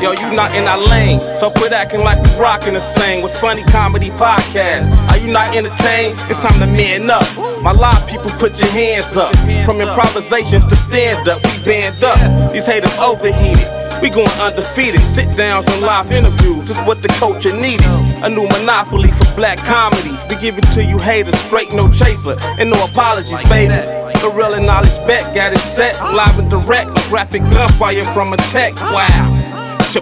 Yo, you not in our lane, so quit acting like we rockin' the same. What's funny comedy podcast? Are you not entertained? It's time to man up. My live people, put your hands up. From improvisations to stand up, we band up. These haters overheated. We going undefeated. Sit downs and live interviews. It's what the culture needed. A new monopoly for black comedy. We give it to you haters, straight no chaser, and no apologies, baby. The real and knowledge bet got it set, live and direct, like rapid gunfire from a tech. Wow.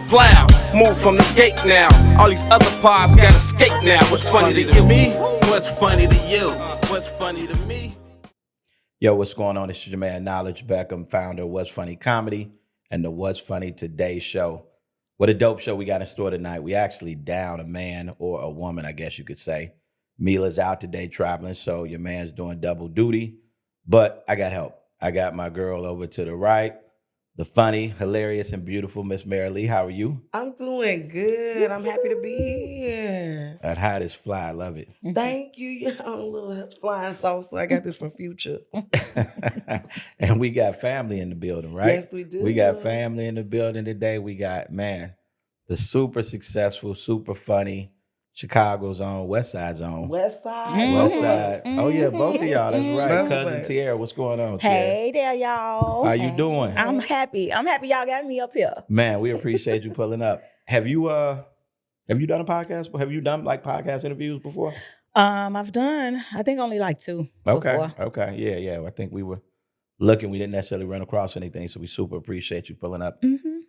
Plow, move from the gate now. All these other pods gotta skate now. What's funny to you? Me? What's funny to you? What's funny to me? Yo, what's going on? This is your man Knowledge Beckham, founder of What's Funny Comedy and the What's Funny Today show. What a dope show we got in store tonight. We actually down a man or a woman, I guess you could say. Mila's out today traveling, so your man's doing double duty. But I got help. I got my girl over to the right. The funny, hilarious, and beautiful Miss Mary Lee. How are you? I'm doing good. I'm happy to be here. That hot is fly. I love it. Thank you. You know, a little flying sauce. I got this from Future. And we got family in the building, right? Yes, we do. We got family in the building today. We got, man, the super successful, super funny Chicago's own, West Side's own. West Side. West Side. Oh, yeah, both of y'all. That's right. Cousin Tiera, what's going on, Tiera? Hey there, y'all. How you doing? I'm happy. I'm happy y'all got me up here. Man, we appreciate you pulling up. Have you done a podcast? Have you done like podcast interviews before? I've done, I think only like 2 before. Okay. Yeah. I think we were looking. We didn't necessarily run across anything, so we super appreciate you pulling up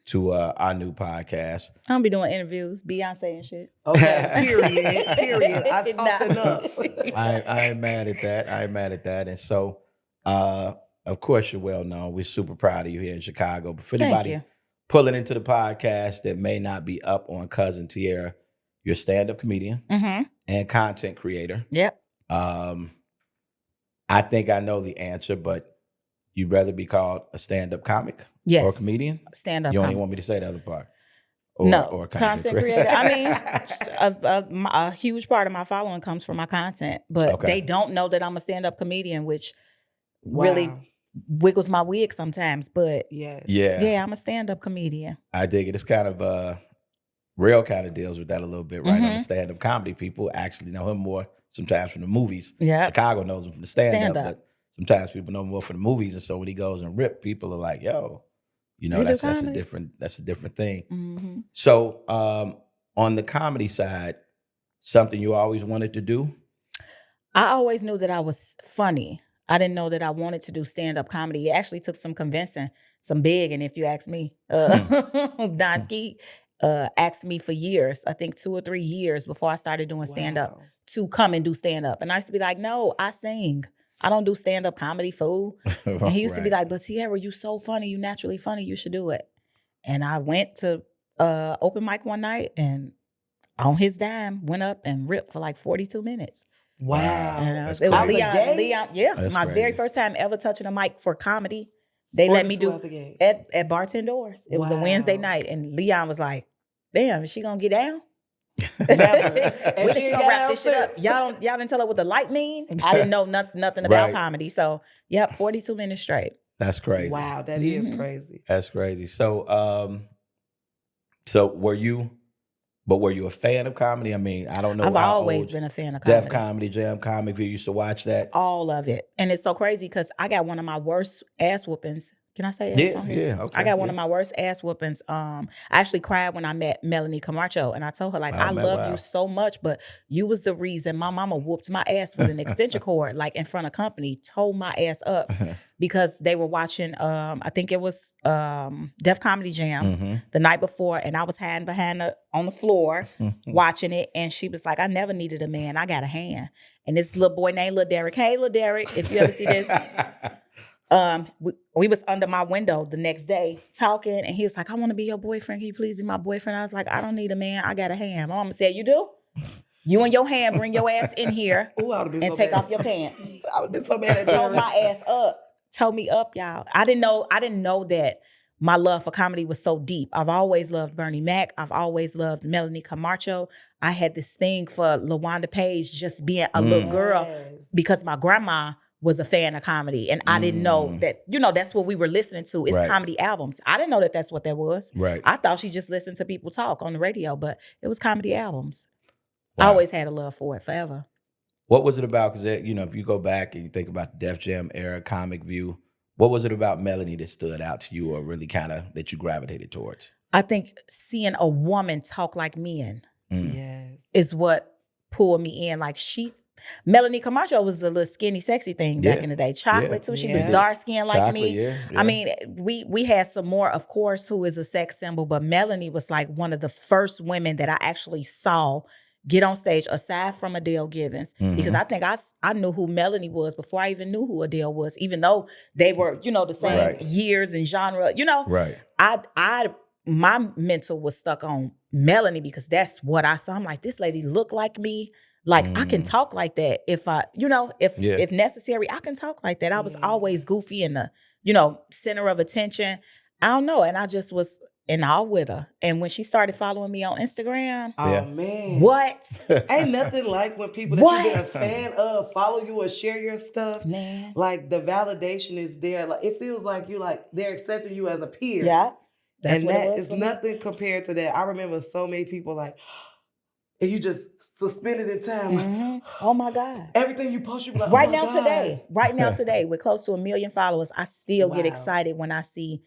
to our new podcast. I don't be doing interviews, Beyonce and shit. Okay, period. I talked enough. I ain't mad at that. And so, of course, you're well known. We're super proud of you here in Chicago. But for anybody pulling into the podcast that may not be up on Cousin Tiera, you're a stand-up comedian and content creator. Yep. I think I know the answer, but you'd rather be called a stand-up comic or comedian? Stand-up You comic. only want me to say the other part? Or content creator. I mean, a huge part of my following comes from my content, but they don't know that I'm a stand-up comedian, which really wiggles my wig sometimes. But yeah, I'm a stand-up comedian. I dig it. It's kind of Real kind of deals with that a little bit, right? On the stand-up comedy, people actually know him more sometimes from the movies. Yeah, Chicago knows him from the stand-up, but sometimes people know him more from the movies. And so when he goes and rip, people are like, "Yo, you know, that's a different thing." So on the comedy side, something you always wanted to do? I always knew that I was funny. I didn't know that I wanted to do stand-up comedy. It actually took some convincing, some begging, if you ask me. Don Skeet asked me for years, I think 2 or 3 years before I started doing stand-up, to come and do stand-up. And I used to be like, no, I sing. I don't do stand-up comedy, fool. And he used to be like, but Tiera, you so funny. You naturally funny. You should do it. And I went to open mic one night and on his dime, went up and ripped for like 42 minutes. Wow. And it was Leon. Yeah. That's my crazy. very first time ever touching a mic for comedy. They let me do at Bartend Doors. It was a Wednesday night. And Leon was like, damn, is she going to get down? When is she gonna wrap this shit up? Y'all didn't tell her what the light mean? I didn't know nothing about comedy. So, 42 minutes straight. That's crazy. Wow, that is crazy. That's crazy. So, were you a fan of comedy? I mean, I don't know. I've always been a fan of comedy. Def Comedy, Jam Comic, you used to watch that? All of it. And it's so crazy because I got one of my worst ass whoopings. Can I say ass on here? Yeah, okay. I got one of my worst ass whoopings. I actually cried when I met Melanie Camacho, and I told her, like, I love you so much, but you was the reason my mama whooped my ass with an extension cord, like in front of company, tore my ass up because they were watching, I think it was Def Comedy Jam the night before, and I was hiding behind on the floor watching it, and she was like, I never needed a man. I got a hand. And this little boy named Lil Derek, hey, Lil Derek, if you ever see this, we was under my window the next day talking, and he was like, I want to be your boyfriend. Can you please be my boyfriend? I was like, I don't need a man. I got a hand. My mama said, you do? You and your hand, bring your ass in here and take off your pants. I would have been so mad at Told my ass up. Told me up, y'all. I didn't know that my love for comedy was so deep. I've always loved Bernie Mac. I've always loved Melanie Camacho. I had this thing for LaWanda Page just being a little girl because my grandma was a fan of comedy. And I didn't know that, that's what we were listening to. It's Right. comedy albums. I didn't know that that's what that was. Right. I thought she just listened to people talk on the radio, but it was comedy albums. I Wow. always had a love for it forever. What was it about? Because, if you go back and you think about the Def Jam era, Comic View, what was it about Melanie that stood out to you or really kind of that you gravitated towards? I think seeing a woman talk like men Yes. is what pulled me in. Like Melanie Camacho was a little skinny, sexy thing back Yeah. in the day. Chocolate Yeah. too. She Yeah. was dark skinned like Chocolate, me. yeah. I mean, we had some more, of course, who is a sex symbol, but Melanie was like one of the first women that I actually saw get on stage, aside from Adele Givens, because I think I knew who Melanie was before I even knew who Adele was, even though they were, the same Right. years and genre. Right. My mental was stuck on Melanie because that's what I saw. I'm like, this lady looked like me. Like I can talk like that if I, if necessary, I can talk like that. I was always goofy and the, center of attention. I don't know. And I just was in awe with her. And when she started following me on Instagram, Yeah. Oh man. what? Ain't nothing like when people that What? you've been a fan of follow you or share your stuff. Man. Like the validation is there. Like it feels like they're accepting you as a peer. Yeah. That's And what it that was is for me. nothing compared to that. I remember so many people like, and you just suspended in time. Mhm. Oh my God. Everything you post, you be like, Right oh my now God. today, with close to 1 million followers, I still get Wow. excited when I see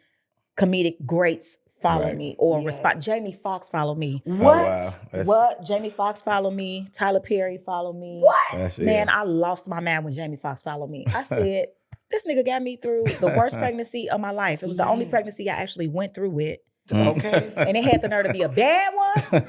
comedic greats follow Right. me or Yes. respond. Jamie Foxx follow me. Oh, What? wow. That's, What? Jamie Foxx follow me. Tyler Perry follow me. What? That's it. Man, I lost my mind when Jamie Foxx followed me. I said, this nigga got me through the worst pregnancy of my life. It was the only Yeah. pregnancy I actually went through with. Okay. And it had the nerve to be a bad one.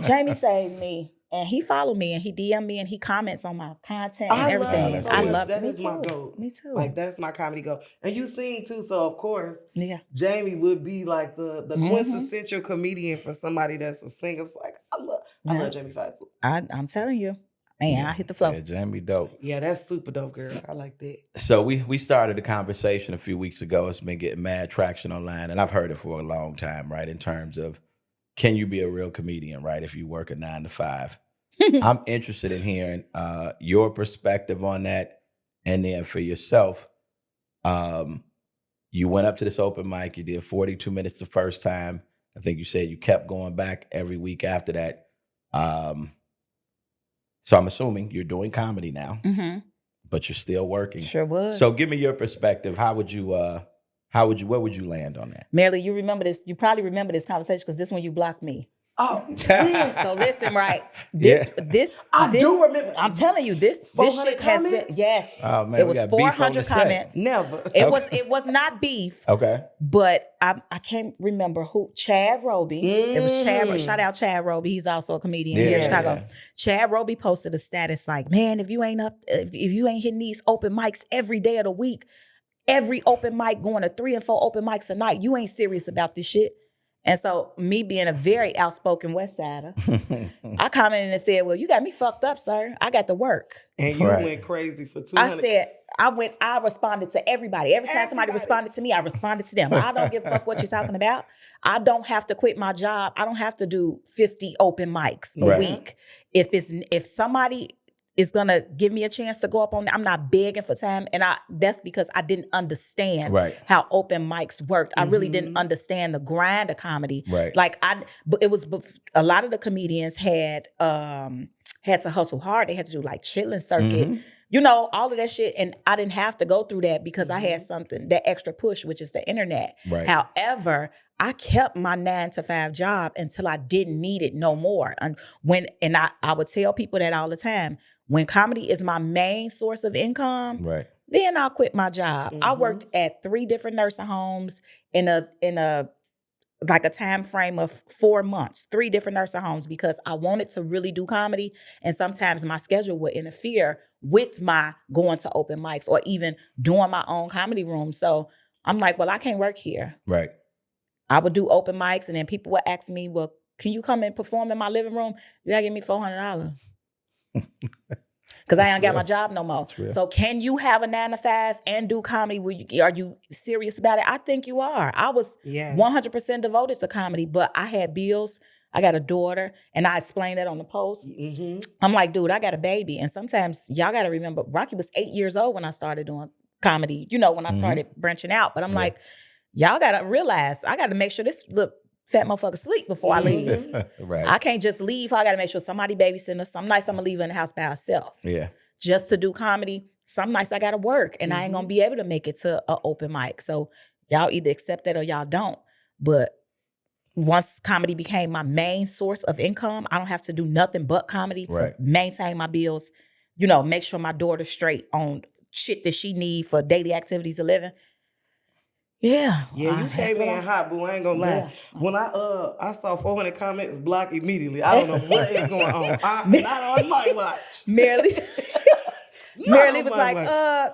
Jamie saved me. And he followed me and he DM'd me and he comments on my content and I everything. love it so I much. love That me is my too. goal. Me too. Like that's my comedy goal. And you sing too, so of course Yeah. Jamie would be like the Mhm. quintessential comedian for somebody that's a singer. It's like I Yeah. love Jamie Foxx. I'm telling you. Man, I hit the flow. Yeah, Jamie dope. Yeah, that's super dope, girl. I like that. So we started a conversation a few weeks ago. It's been getting mad traction online, and I've heard it for a long time, right? In terms of, can you be a real comedian, right? If you work a 9 to 5. I'm interested in hearing your perspective on that, and then for yourself, you went up to this open mic. You did 42 minutes the first time. I think you said you kept going back every week after that. So I'm assuming you're doing comedy now, Mm-hmm. but you're still working. Sure was. So give me your perspective. Where would you land on that? Melly, you remember this? You probably remember this conversation because this one you blocked me. Oh, yeah. So listen, right? Yeah. This I do remember. I'm telling you, this 400 shit has been comments? yes. Oh man, It we was got beef on 400 the set. comments. Never. It was not beef, Okay. but I can't remember who. Chad Roby. It was Chad. Mhm. Shout out Chad Roby. He's also a comedian Yeah, here in Chicago. yeah. Chad Roby posted a status like, "Man, if you ain't hitting these open mics every day of the week, every open mic going to 3 and 4 open mics a night, you ain't serious about this shit." And so me being a very outspoken West Sider, I commented and said, "Well, you got me fucked up, sir. I got to work." And you Right. went crazy for 200. I said, I responded to everybody. Every time somebody responded to me, I responded to them. I don't give a fuck what you're talking about. I don't have to quit my job. I don't have to do 50 open mics a Right. week. If somebody is gonna give me a chance to go up on, I'm not begging for time. And that's because I didn't understand Right. how open mics worked. I really didn't Mhm. understand the grind of comedy. Right. Like but it was a lot of the comedians had to hustle hard. They had to do like chitlin circuit. Mhm. All of that shit. And I didn't have to go through that because I had something, that extra push, which is the internet. Right. However, I kept my 9 to 5 job until I didn't need it no more. And I would tell people that all the time, when comedy is my main source of income, Right. then I'll quit my job. I Mhm. worked at 3 different nursing homes in a like a time frame of 4 months, 3 different nursing homes, because I wanted to really do comedy. And sometimes my schedule would interfere with my going to open mics or even doing my own comedy room. So I'm like, well, I can't work here. Right. I would do open mics and then people would ask me, well, can you come and perform in my living room? You gotta give me $400. Because I ain't got my job no more. real. So can you have a 9 to 5 and do comedy? Are you serious about it? I think you are. I was Yeah. 100% devoted to comedy, but I had bills. I got a daughter, and I explained that on the post. Mm-hmm. I'm like, dude, I got a baby. And sometimes y'all got to remember, Rocky was 8 years old when I started doing comedy, when I started branching out. But I'm like, y'all got to realize, I got to make sure this little fat motherfucker sleep before I leave. Right. I can't just leave. I got to make sure somebody babysitting her. Some nights I'm going to leave her in the house by herself. Yeah. Just to do comedy. Some nights I got to work, and I ain't going to be able to make it to an open mic. So y'all either accept that or y'all don't. But once comedy became my main source of income, I don't have to do nothing but comedy to maintain my bills, make sure my daughter's straight on shit that she need for daily activities of living. Yeah. Yeah, you came in hot, boo. I ain't gonna lie. Yeah. When I saw 400 comments, block immediately. I don't know what is going on. Not on my watch. Merely was like,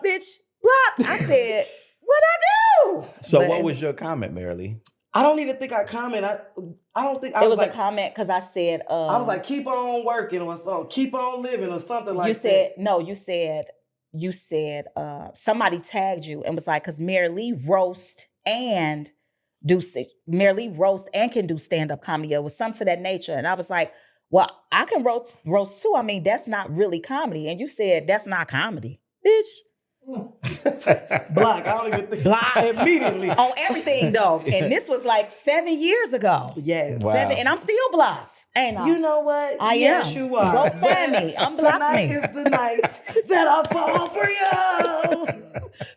bitch, block. I said, what'd I do? So what was your comment, Marilee? I don't even think I commented. I don't think it was like, a comment because I said I was like, keep on working or something, keep on living or something like that. You said somebody tagged you and was like, because Marilee roast and can do stand-up comedy. It was something to that nature. And I was like, well, I can roast too. I mean, that's not really comedy. And you said that's not comedy. Bitch. Block. I don't even think. Block immediately on everything though, and this was like 7 years ago. Yes, wow. 7, and I'm still blocked. Ain't I? You know what? I yes, am. You are. Go find me. Unblock Tonight me. is the night that I fall for you.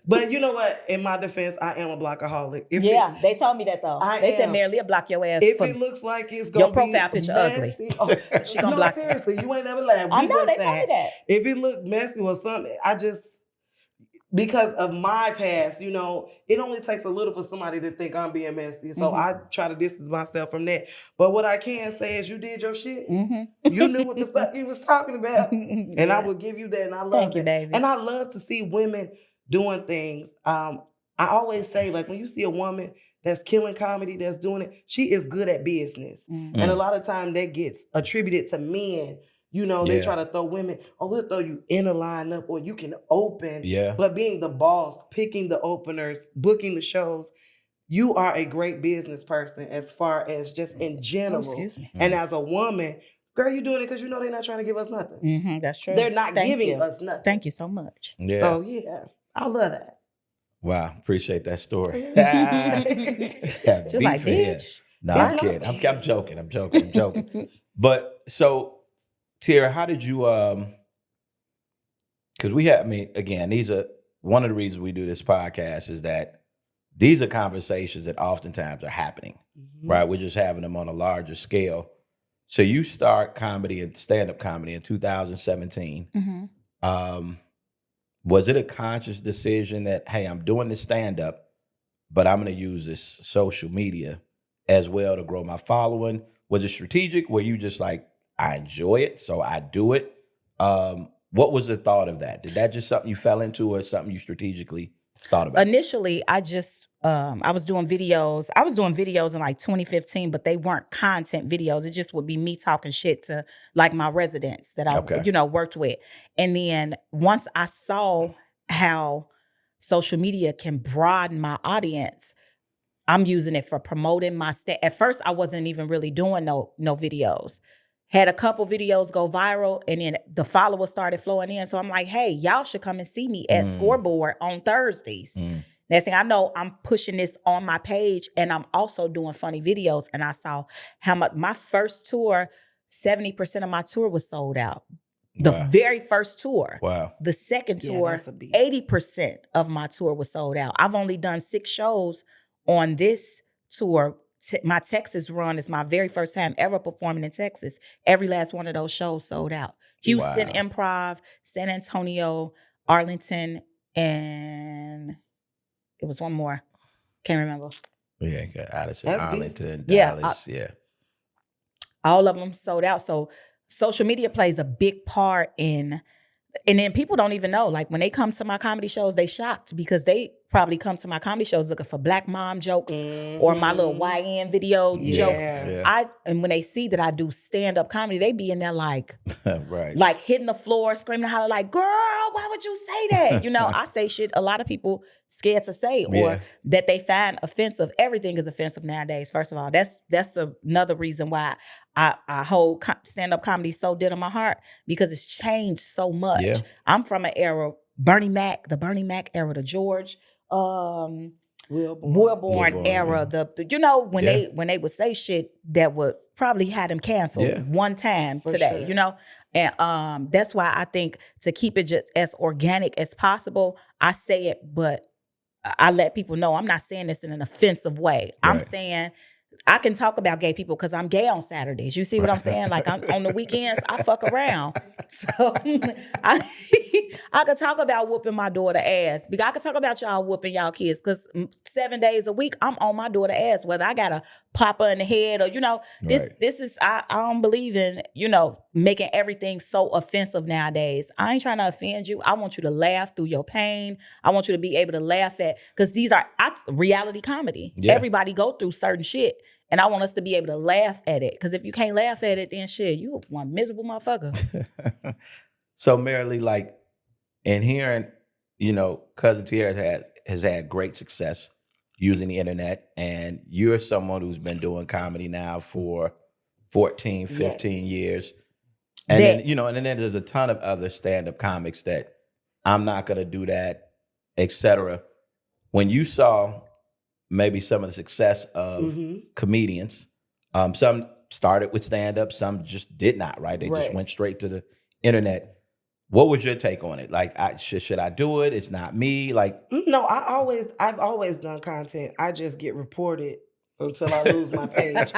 But you know what? In my defense, I am a blockaholic. They told me that though. They said Marilee block your ass. If it looks like it's gonna your profile be picture messy, ugly. She gonna block. Seriously, you ain't never laughed. I know they told me that. If it looked messy or something, because of my past, it only takes a little for somebody to think I'm being messy. So I try to distance myself from that. But what I can say is you did your shit. Mm-hmm. You knew what the fuck you was talking about. And I will give you that. And I love Thank it. you, baby. And I love to see women doing things. I always say, like, when you see a woman that's killing comedy, that's doing it, she is good at business. Mm-hmm. And a lot of time that gets attributed to men. They try to throw women, we'll throw you in a lineup or you can open. Yeah. But being the boss, picking the openers, booking the shows, you are a great business person as far as just in general. Oh, excuse me. And as a woman, girl, you doing it because they're not trying to give us nothing. Mm-hmm, that's true. They're not giving us nothing. Thank you so much. Yeah. So, yeah, I love that. Wow. Appreciate that story. Just like, bitch. No, I'm kidding. I'm joking. But so, Tiera, how did you, because these are, one of the reasons we do this podcast is that these are conversations that oftentimes are happening, right? We're just having them on a larger scale. So you start comedy and stand-up comedy in 2017. Mm-hmm. Was it a conscious decision that, hey, I'm doing this stand-up, but I'm going to use this social media as well to grow my following? Was it strategic? Were you just like, I enjoy it, so I do it? What was the thought of that? Did that just something you fell into or something you strategically thought about? Initially, I just, I was doing videos. I was doing videos in like 2015, but they weren't content videos. It just would be me talking shit to like my residents that I, worked with. And then once I saw how social media can broaden my audience, I'm using it for promoting my At first, I wasn't even really doing no videos. Had a couple videos go viral, and then the followers started flowing in. So I'm like, hey, y'all should come and see me at Scoreboard on Thursdays. Next thing I know, I'm pushing this on my page, and I'm also doing funny videos. And I saw how much my first tour, 70% of my tour was sold out. The very first tour. Wow. The second tour, 80% of my tour was sold out. I've only done 6 shows on this tour. My Texas run is my very first time ever performing in Texas. Every last one of those shows sold out. Houston Improv, San Antonio, Arlington, and it was one more. Can't remember. Yeah, Addison, Arlington, Dallas, all of them sold out. So social media plays a big part in, and then people don't even know. Like when they come to my comedy shows, they shocked because they probably come to my comedy shows looking for black mom jokes or my little YN video jokes. Yeah. And when they see that I do stand-up comedy, they be in there like, right. like hitting the floor, screaming, hollering, like, girl, why would you say that? You know, I say shit a lot of people scared to say or that they find offensive. Everything is offensive nowadays, first of all. That's another reason why I hold stand-up comedy so dear to my heart, because it's changed so much. Yeah. I'm from an era, the Bernie Mac era, the George Wilborn era, the you know, when they would say shit that would probably have them canceled one time today, you know? And that's why I think to keep it just as organic as possible, I say it, but I let people know I'm not saying this in an offensive way. I'm saying I can talk about gay people because I'm gay on Saturdays. You see what I'm saying? Like on the weekends, I fuck around. So I could talk about whooping my daughter ass. Because I could talk about y'all whooping y'all kids because 7 days a week, I'm on my daughter ass, whether I got a pop her in the head or, you know, this is, I don't believe in, you know, making everything so offensive nowadays. I ain't trying to offend you. I want you to laugh through your pain. I want you to be able to laugh at, because these are reality comedy. Yeah. Everybody go through certain shit. And I want us to be able to laugh at it. Because if you can't laugh at it, then shit, you one miserable motherfucker. So, Marilee, like, in hearing, you know, Cousin Tiera has had great success using the internet. And you're someone who's been doing comedy now for 14, 15 years. And then, you know, and then there's a ton of other stand-up comics that I'm not going to do that, etc. When you saw maybe some of the success of comedians, some started with stand-up, some just did not, right? They just went straight to the internet. What was your take on it? Like, should I do it? It's not me. Like, no, I've always done content. I just get reported until I lose my page.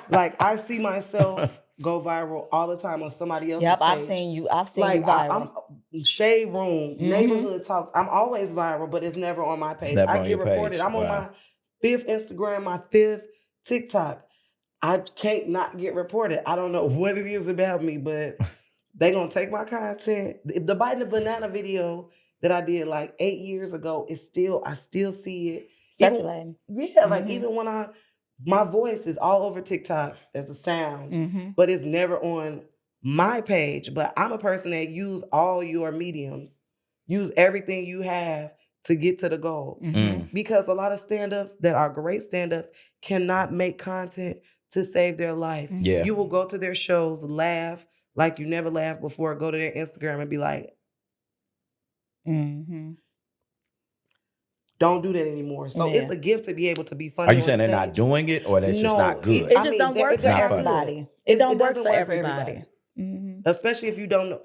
Like, I see myself go viral all the time on somebody else's page. I've seen you viral. I'm Shade Room, Neighborhood Talks. I'm always viral, but it's never on my page. I get reported. Page. I'm on my 5th Instagram, my 5th TikTok. I can't not get reported. I don't know what it is about me, but they gonna take my content. The Biting the Banana video that I did like 8 years ago is I still see it. Circulating. Like even when my voice is all over TikTok as a sound, but it's never on my page. But I'm a person that use all your mediums, use everything you have to get to the goal. Because a lot of stand-ups that are great stand-ups cannot make content to save their life. Yeah. You will go to their shows, laugh like you never laughed before, go to their Instagram and be like, don't do that anymore. So it's a gift to be able to be funny. Are you saying they're not doing it, or that's just not good? It just don't work for everybody. It don't work for everybody. Especially if you don't know.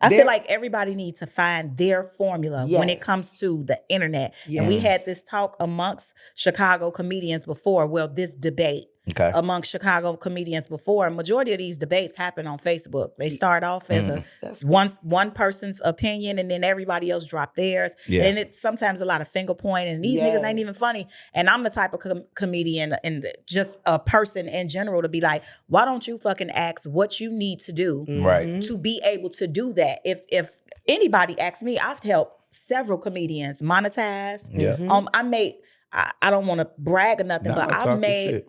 I feel like everybody needs to find their formula when it comes to the internet. And we had this talk amongst Chicago comedians before. Well, this debate amongst Chicago comedians before. A majority of these debates happen on Facebook. They start off as one person's opinion, and then everybody else drop theirs. Yeah. And it's sometimes a lot of finger pointing, and these niggas ain't even funny. And I'm the type of comedian and just a person in general to be like, why don't you fucking ask what you need to do to be able to do that? If anybody asks me, I've helped several comedians monetize. I don't want to brag or nothing, but I've made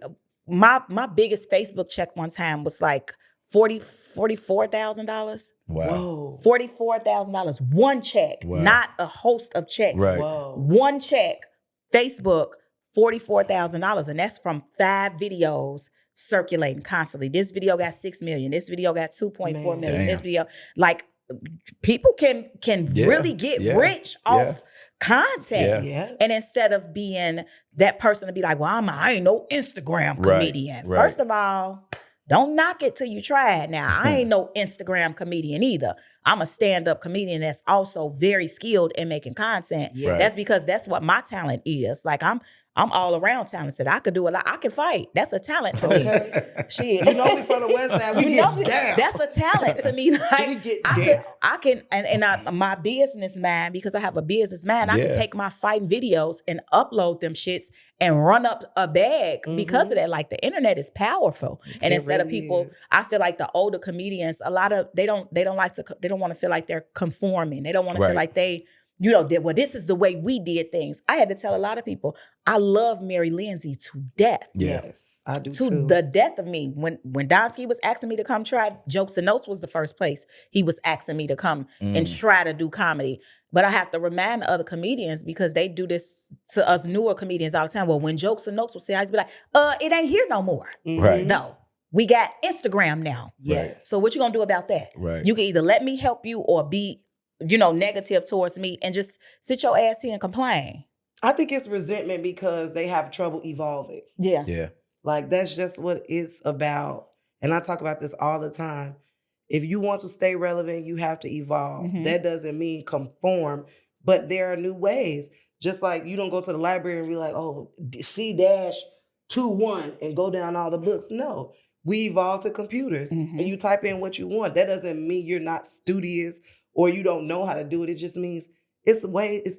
my biggest Facebook check one time was like $44,000. Wow. $44,000. One check, not a host of checks. Right. One check, Facebook, $44,000. And that's from 5 videos circulating constantly. This video got 6 million. This video got 2.4 million. Damn. This video, like, people can really get rich off content. And instead of being that person to be like, well, I ain't no Instagram comedian. Right. First of all, don't knock it till you try it. Now, I ain't no Instagram comedian either. I'm a stand-up comedian that's also very skilled in making content. Right. That's because that's what my talent is. Like, I'm all around talented. I could do a lot. I can fight. That's a talent to me. Shit. You know me from the West Side. We get down. That's a talent to me. Like, we get down. I can, my business mind, because I have a business mind, I can take my fighting videos and upload them shits and run up a bag because of that. Like, the internet is powerful. And instead of people, I feel like the older comedians, a lot of, they don't want to feel like they're conforming. They don't want to feel like they this is the way we did things. I had to tell a lot of people, I love Mary Lindsay to death. Yeah. Yes, I do To too. the death of me. When Donsky was asking me to come try, Jokes and Notes was the first place he was asking me to come and try to do comedy. But I have to remind the other comedians, because they do this to us newer comedians all the time. Well, when Jokes and Notes would say, I'd be like, it ain't here no more. Right. No. We got Instagram now. Yes. So what you gonna do about that? Right. You can either let me help you or be, negative towards me and just sit your ass here and complain. I think it's resentment because they have trouble evolving. Yeah. Yeah. Like, that's just what it's about. And I talk about this all the time. If you want to stay relevant, you have to evolve. That doesn't mean conform, but there are new ways. Just like you don't go to the library and be like, oh, C-21 and go down all the books. No, we evolve to computers and you type in what you want. That doesn't mean you're not studious or you don't know how to do it. It just means it's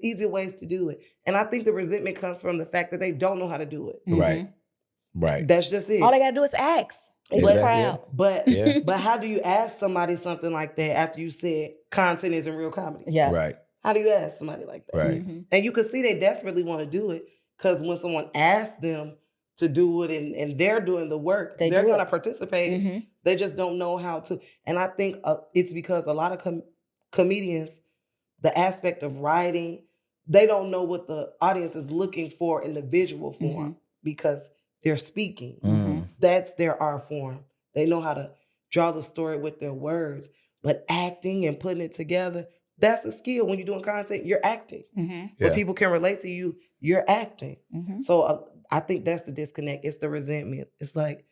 easier ways to do it. And I think the resentment comes from the fact that they don't know how to do it. Right. Right. That's just it. All they gotta do is ask. They Exactly. proud. But Yeah. but how do you ask somebody something like that after you said content isn't real comedy? Yeah. Right. How do you ask somebody like that? Right. And you can see they desperately want to do it because when someone asks them to do it and they're doing the work, they're going to participate. They just don't know how to. And I think it's because a lot of comedians, the aspect of writing, they don't know what the audience is looking for in the visual form because they're speaking. That's their art form. They know how to draw the story with their words, but acting and putting it together, that's a skill. When you're doing content, you're acting. When people can relate to you, you're acting. So I think that's the disconnect. It's the resentment. It's like,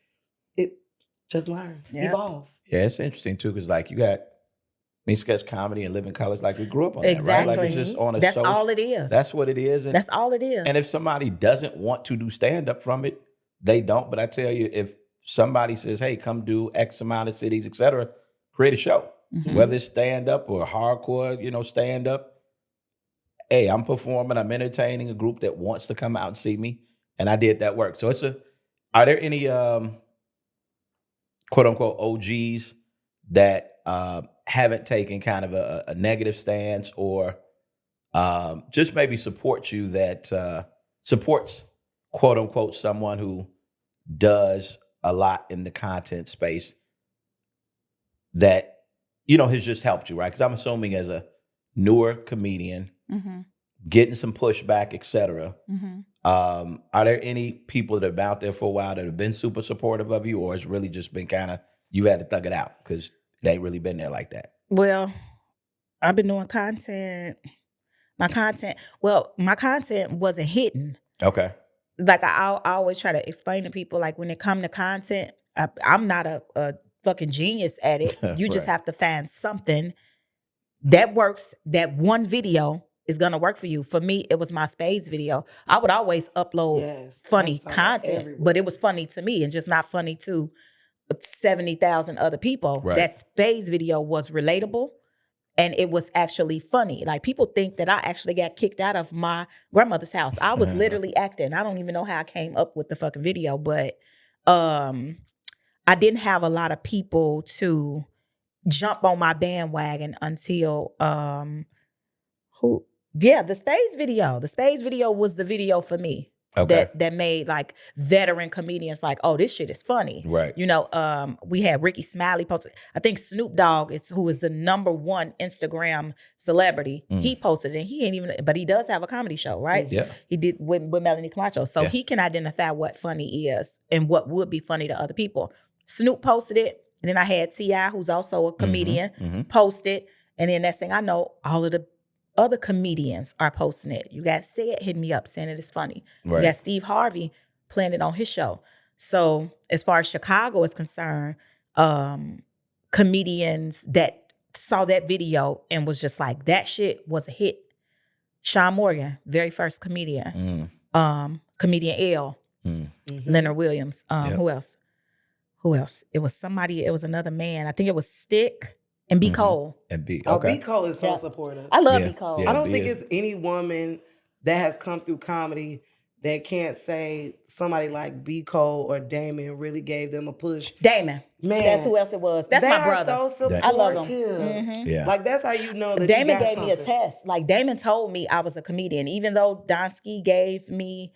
just learn, evolve. Yeah, it's interesting too, because like you got sketch comedy and living colors, like we grew up on Exactly. that, right? Like it's just on a That's social, all it is. That's what it is. That's all it is. And if somebody doesn't want to do stand-up from it, they don't. But I tell you, if somebody says, hey, come do X amount of cities, et cetera, create a show. Whether it's stand-up or hardcore, stand-up. Hey, I'm performing, I'm entertaining a group that wants to come out and see me. And I did that work. So are there any quote unquote OGs that haven't taken kind of a negative stance or just maybe support you that supports quote unquote someone who does a lot in the content space that, has just helped you, right? Because I'm assuming as a newer comedian, getting some pushback, et cetera, are there any people that have been out there for a while that have been super supportive of you, or it's really just been kind of, you had to thug it out because it ain't really been there like that? Well, I've been doing content. My content wasn't hitting. Okay. Like I always try to explain to people, like when it come to content, I'm not a fucking genius at it. You just have to find something that works. That one video is gonna work for you. For me, it was my spades video. I would always upload funny content, but it was funny to me and just not funny to 70,000 other people. Right. That spades video was relatable. And it was actually funny. Like, people think that I actually got kicked out of my grandmother's house. I was literally acting. I don't even know how I came up with the fucking video, but I didn't have a lot of people to jump on my bandwagon until the spades video. The spades video was the video for me. Okay. That made like veteran comedians like, oh, this shit is funny. Right. We had Ricky Smiley posted. I think Snoop Dogg who is the #1 Instagram celebrity. He posted it, and he ain't even, but he does have a comedy show, right? Yeah. He did with Melanie Camacho. So he can identify what funny is and what would be funny to other people. Snoop posted it, and then I had T.I., who's also a comedian, post it. And then next thing I know, all of the other comedians are posting it. You got Sid hitting me up saying it is funny. Right. You got Steve Harvey playing it on his show. So as far as Chicago is concerned, comedians that saw that video and was just like, that shit was a hit. Sean Morgan, very first comedian. Comedian L. Leonard Williams. Who else? It was another man. I think it was Stick. And B. Cole. And B. Oh, Okay. B. Cole is so supportive. I love B. Cole. I don't think it's any woman that has come through comedy that can't say somebody like B. Cole or Damon really gave them a push. Damon. Man, That's who else it was. That's they my are brother. so supportive. I love him. Yeah. Like, that's how you know that Damon you got gave me a something. test. Like, Damon told me I was a comedian, even though Donsky gave me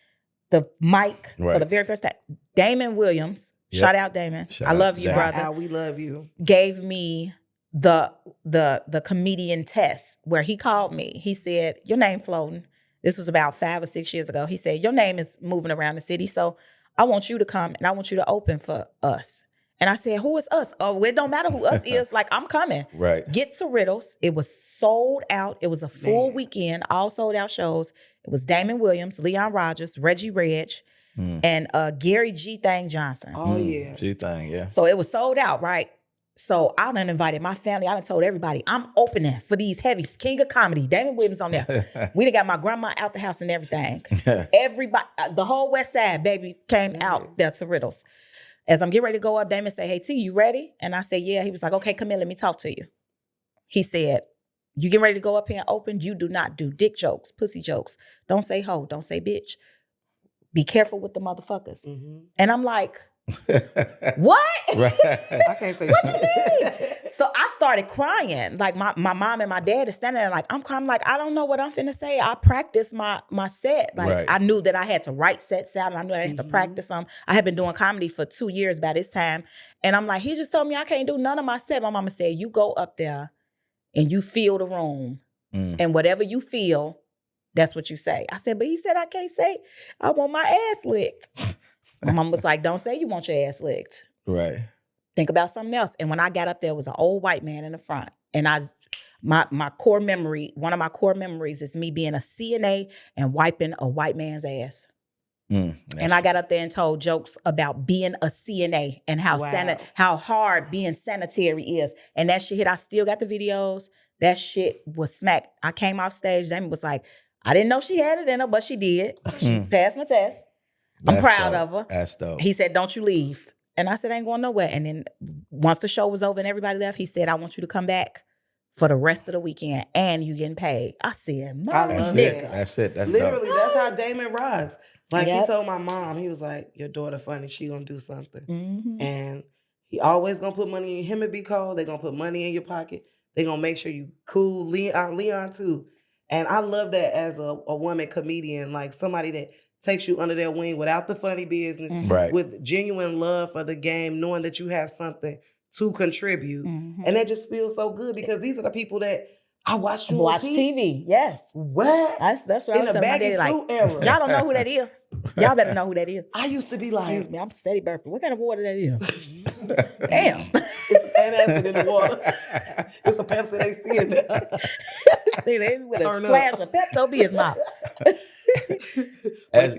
the mic for the very first time. Damon Williams, shout out Damon. I love you, brother. Shout out, we love you. Gave me the comedian test where he called me. He said, your name floating. This was about 5 or 6 years ago. He said, your name is moving around the city, so I want you to come and I want you to open for us. And I said, who is us? Oh, it don't matter who us is. Like, I'm coming. Right. Get to Riddles. It was sold out. It was a full weekend, all sold out shows. It was Damon Williams, Leon Rogers, Reggie Reg, and Gary G. Thang Johnson. Oh, yeah. G Thang, yeah. So it was sold out, right? So I done invited my family. I done told everybody, I'm opening for these heavies. King of Comedy, Damon Williams on there. We done got my grandma out the house and everything. Everybody, the whole West Side, baby, came out there to Riddles. As I'm getting ready to go up, Damon said, hey, T, you ready? And I said, yeah. He was like, okay, come in, let me talk to you. He said, you getting ready to go up here and open? You do not do dick jokes, pussy jokes. Don't say hoe, don't say bitch. Be careful with the motherfuckers. And I'm like, what? I can't say what you mean? So I started crying. Like my mom and my dad is standing there like, I'm crying. Like, I don't know what I'm finna say. I practiced my set. Like I knew that I had to write sets out and I knew I had to practice them. I had been doing comedy for 2 years by this time. And I'm like, he just told me I can't do none of my set. My mama said, you go up there and you feel the room. And whatever you feel, that's what you say. I said, but he said I can't say I want my ass licked. My mom was like, don't say you want your ass licked. Right. Think about something else. And when I got up there, was an old white man in the front. And my core memory, one of my core memories is me being a CNA and wiping a white man's ass. And I got up there and told jokes about being a CNA and how hard being sanitary is. And that shit hit. I still got the videos. That shit was smack. I came off stage. Damon was like, I didn't know she had it in her, but she did. She passed my test. I'm proud of her. That's dope. He said, don't you leave. And I said, I ain't going nowhere. And then once the show was over and everybody left, he said, I want you to come back for the rest of the weekend and you getting paid. I said, nigga. That's it. That's literally, dope. that's how Damon rides. Like he told my mom, he was like, your daughter funny, she gonna do something. And he always gonna put money in him and B. Cole. They gonna put money in your pocket. They gonna make sure you cool. Leon too. And I love that as a woman comedian, like somebody that takes you under their wing without the funny business, with genuine love for the game, knowing that you have something to contribute. And that just feels so good because these are the people that I watch you on TV. Yes. What? That's what I was telling my daddy. Like, y'all don't know who that is. Y'all better know who that is. I used to be like, excuse me, I'm steady burping. What kind of water that is? Damn. It's antacid in the water. It's a Pepsi they see in there. With a splash of Pepto be his mouth. As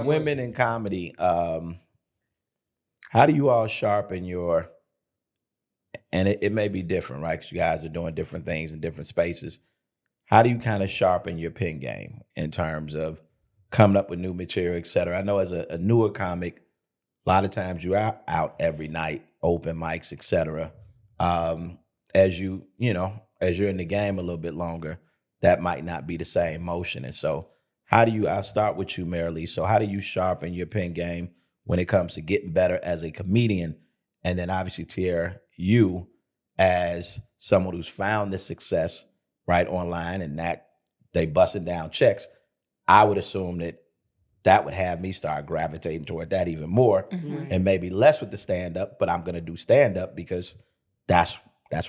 women in comedy, how do you all sharpen your, and it may be different, right? Because you guys are doing different things in different spaces. How do you kind of sharpen your pen game in terms of coming up with new material, et cetera? I know as a newer comic, a lot of times you are out every night, open mics, et cetera. As you're in the game a little bit longer, that might not be the same motion. And so I'll start with you, Mary Lee. So how do you sharpen your pen game when it comes to getting better as a comedian? And then obviously, Tiera, you as someone who's found this success right online and that they busting down checks, I would assume that would have me start gravitating toward that even more and maybe less with the stand-up, but I'm going to do stand-up because that's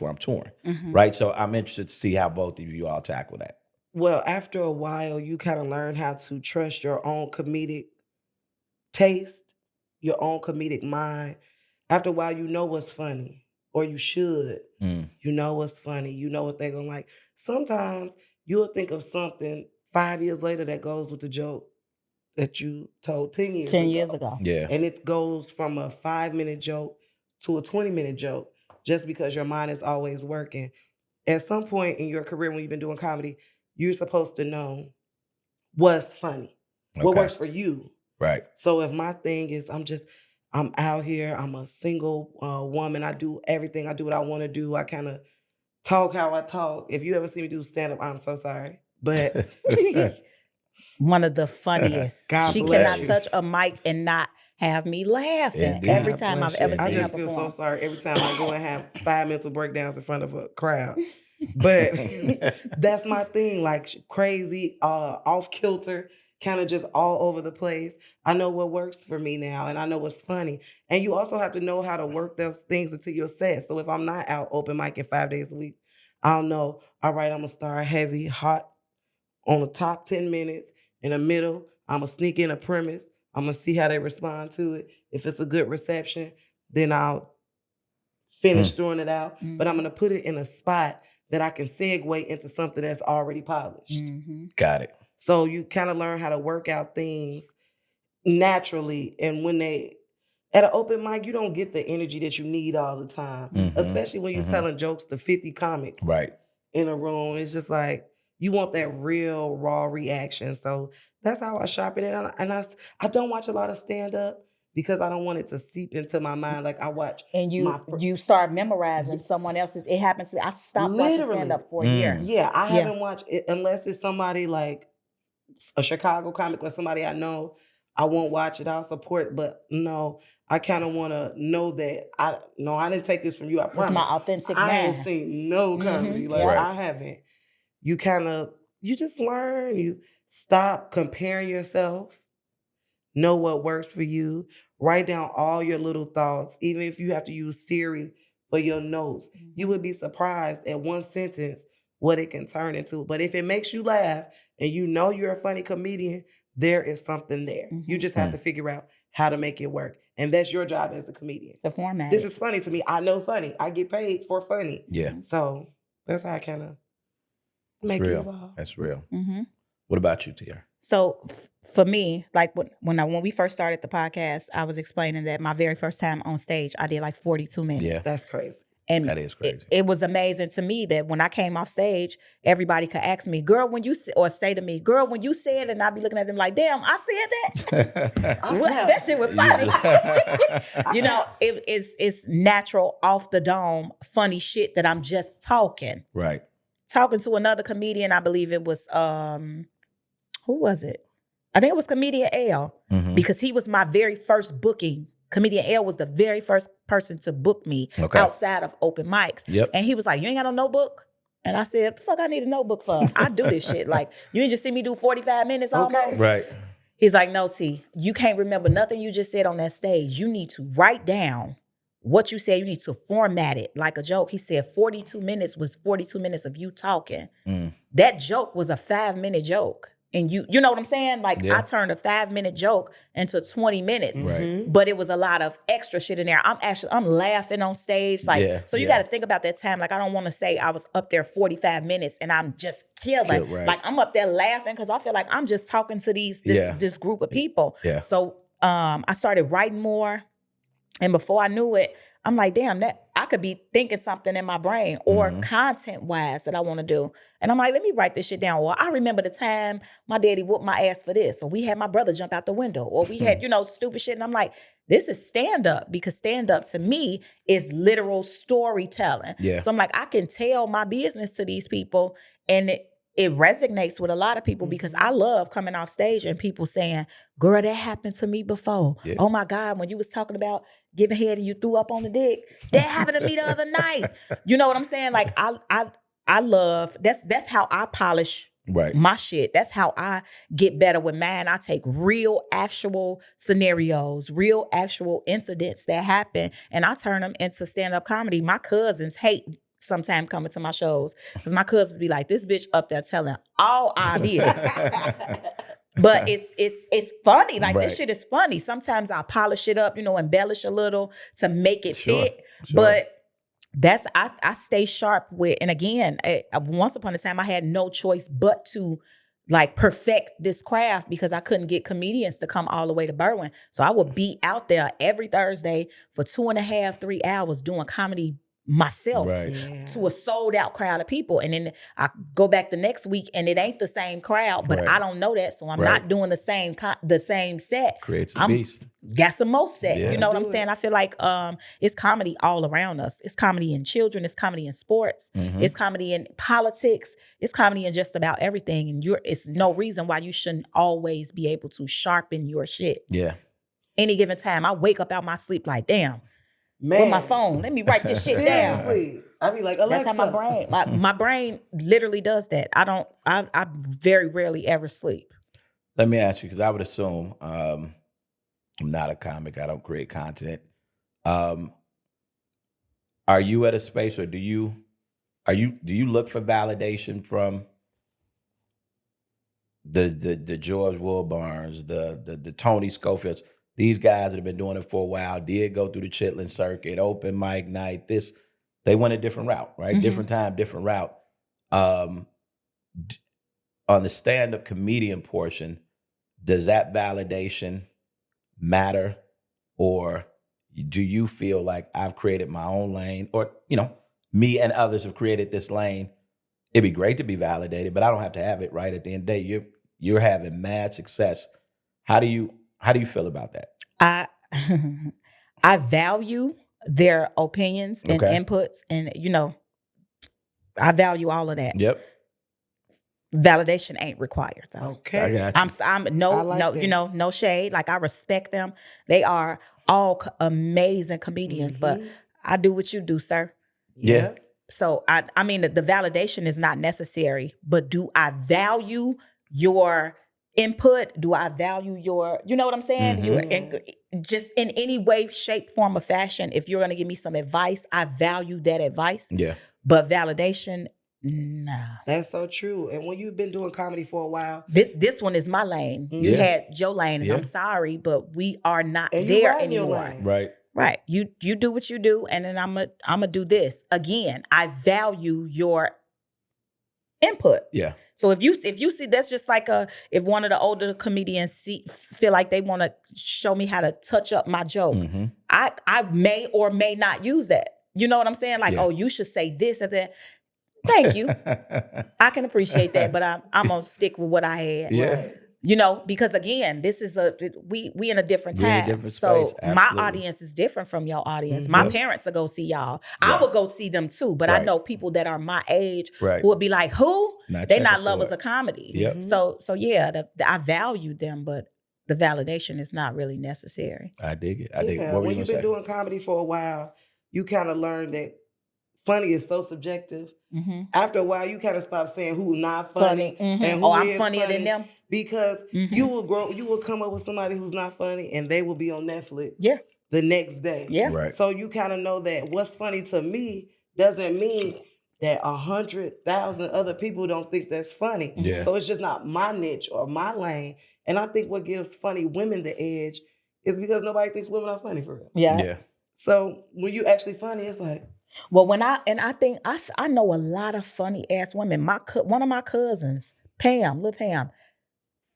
where I'm torn, right? So I'm interested to see how both of you all tackle that. Well, after a while, you kind of learn how to trust your own comedic taste, your own comedic mind. After a while, you know what's funny, or you should. You know what's funny. You know what they're going to like. Sometimes you'll think of something 5 years later that goes with the joke that you told 10 years ago. Yeah. And it goes from a 5-minute joke to a 20-minute joke just because your mind is always working. At some point in your career when you've been doing comedy, you're supposed to know what's funny, what works for you. Right. So if my thing is I'm out here, I'm a single woman, I do everything, I do what I want to do, I kind of talk how I talk. If you ever see me do stand-up, I'm so sorry. But one of the funniest. God She bless cannot you. touch a mic and not have me laughing Indeed. every God time bless I've you. ever I seen her just feel so perform. sorry every time I go and have 5 mental breakdowns in front of a crowd. But that's my thing, like crazy, off kilter, kind of just all over the place. I know what works for me now, and I know what's funny. And you also have to know how to work those things into your set. So if I'm not out open micing 5 days a week, I'll know, all right, I'm gonna start heavy, hot on the top 10 minutes. In the middle, I'm gonna sneak in a premise. I'm gonna see how they respond to it. If it's a good reception, then I'll finish throwing it out. But I'm gonna put it in a spot that I can segue into something that's already polished. Got it. So you kind of learn how to work out things naturally. And when they at an open mic, you don't get the energy that you need all the time, especially when you're telling jokes to 50 comics Right. in a room. It's just like you want that real raw reaction. So that's how I sharpen it. And I don't watch a lot of stand up because I don't want it to seep into my mind. Like I watch And my you start memorizing someone else's. It happens to me. I stopped watching Literally. stand up for a year. Yeah, I haven't watched it unless it's somebody like a Chicago comic or somebody I know. I won't watch it. I'll support, but no, I kind of want to know that I didn't take this from you. I It's promise. my authentic I man. ain't seen no comedy. Like Right. I haven't. You just learn. You stop comparing yourself. Know what works for you. Write down all your little thoughts, even if you have to use Siri for your notes. You would be surprised at one sentence what it can turn into. But if it makes you laugh and you know you're a funny comedian, there is something there. You just have to figure out how to make it work. And that's your job as a comedian. The format. This is funny to me. I know funny. I get paid for funny. Yeah. So that's how I kind of make it evolve. That's real. What about you, Tiera? So for me, like when we first started the podcast, I was explaining that my very first time on stage, I did like 42 minutes. Yeah. That's crazy. And That is crazy. It was amazing to me that when I came off stage, everybody could ask me, girl, when you or say to me, girl, when you said, and I'd be looking at them like, damn, I said that. That shit was funny. You know, it's natural, off the dome, funny shit that I'm just talking. Right. Talking to another comedian, I believe it was who was it? I think it was Comedian L, because he was my very first booking. Comedian L was the very first person to book me outside of open mics. Yep. And he was like, you ain't got no notebook? And I said, what the fuck I need a notebook for? I do this shit. Like, you ain't just see me do 45 minutes almost? Right. He's like, no, T, you can't remember nothing you just said on that stage. You need to write down what you said. You need to format it like a joke. He said 42 minutes was 42 minutes of you talking. That joke was a 5-minute joke. And you know what I'm saying? Like I turned a 5-minute joke into 20 minutes, but it was a lot of extra shit in there. I'm laughing on stage. Like, so you got to think about that time. Like, I don't want to say I was up there 45 minutes and I'm just killing. Like I'm up there laughing because I feel like I'm just talking to this group of people. Yeah. So I started writing more. And before I knew it, I'm like, damn, that I could be thinking something in my brain or content-wise that I want to do. And I'm like, let me write this shit down. Or I remember the time my daddy whooped my ass for this. Or we had my brother jump out the window. Or we had, stupid shit. And I'm like, this is stand-up, because stand-up to me is literal storytelling. Yeah. So I'm like, I can tell my business to these people, and it resonates with a lot of people because I love coming off stage and people saying, girl, that happened to me before. Yeah. Oh my God, when you was talking about giving head and you threw up on the dick, that happened to me the other night. You know what I'm saying? Like I love, that's how I polish my shit. That's how I get better with mine. I take real actual scenarios, real actual incidents that happen, and I turn them into stand-up comedy. My cousins hate sometimes coming to my shows because my cousins be like, this bitch up there telling all our business. But it's funny. Like this shit is funny. Sometimes I polish it up, embellish a little to make it fit. Sure. But that's I stay sharp with. And again, once upon a time I had no choice but to like perfect this craft because I couldn't get comedians to come all the way to Berwyn. So I would be out there every Thursday for 2.5, 3 hours doing comedy myself Right. Yeah. to a sold out crowd of people. And then I go back the next week and it ain't the same crowd, but Right. I don't know that. So I'm Right. not doing the same set. Creates a I'm beast. got some more set. Yeah. You know what Do I'm it. saying? I feel like it's comedy all around us. It's comedy in children, it's comedy in sports, Mhm. it's comedy in politics, it's comedy in just about everything. And it's no reason why you shouldn't always be able to sharpen your shit. Yeah. Any given time. I wake up out my sleep like, damn, Man. with my phone. Let me write this shit down. Seriously. I be like, Alexa. That's how my brain literally does that. I very rarely ever sleep. Let me ask you, because I would assume I'm not a comic. I don't create content. Are you at a space, or do you look for validation from the George Wilburns, the Tony Schofields, these guys that have been doing it for a while, did go through the Chitlin circuit, open mic night, they went a different route, right? Mhm. Different time, different route. On the stand-up comedian portion, does that validation matter? Or do you feel like I've created my own lane, or, me and others have created this lane? It'd be great to be validated, but I don't have to have it, right? At the end of the day, you're having mad success. How do you feel about that? I value their opinions and Okay. inputs, and I value all of that. Yep. Validation ain't required though. Okay. I got you. I'm I no like no that. no shade. Like, I respect them. They are all amazing comedians, but Mhm. I do what you do, sir. Yeah. So I mean, the validation is not necessary, but do I value your input? Do I value your, you know what I'm saying? Mhm. Just in any way, shape, form, or fashion, if you're going to give me some advice, I value that advice. Yeah. But validation, nah. That's so true. And when you've been doing comedy for a while, This one is my lane. You Yeah. had your lane, and Yeah. I'm sorry, but we are not and you there ride in your anymore. lane. Right. Right. You do what you do, and then I'm a do this. Again, I value your input. Yeah. So if you see, that's just like if one of the older comedians feel like they want to show me how to touch up my joke, Mm-hmm. I may or may not use that. You know what I'm saying? Like, Yeah. oh, you should say this and that. Thank you. I can appreciate that, but I'm gonna stick with what I had. Yeah. Right. Because again, this is we in a different We in a time. different so space, my absolutely. audience is different from your audience. Mhm. My Yep. parents will go see y'all. I Right. would go see them too, but I Right. know people that are my age Right. who would be like, "Who? Not They checking not for lovers it. of comedy." Yep. Mhm. So yeah, I value them, but the validation is not really necessary. I dig it. I dig it. Yeah, What were when you you've gonna been say? doing comedy for a while, you kind of learn that funny is so subjective. Mm-hmm. After a while, you kind of stop saying who not funny Mhm. and who Oh, I'm is funnier funny, than them. because Mhm. you will come up with somebody who's not funny and they will be on Netflix Yeah. the next day. Yeah. Right. So you kind of know that what's funny to me doesn't mean that 100,000 other people don't think that's funny. Yeah. So it's just not my niche or my lane. And I think what gives funny women the edge is because nobody thinks women are funny for real. Yeah. Yeah. So when you actually funny, it's like, Well, I think I know a lot of funny ass women. One of my cousins, Lil Pam,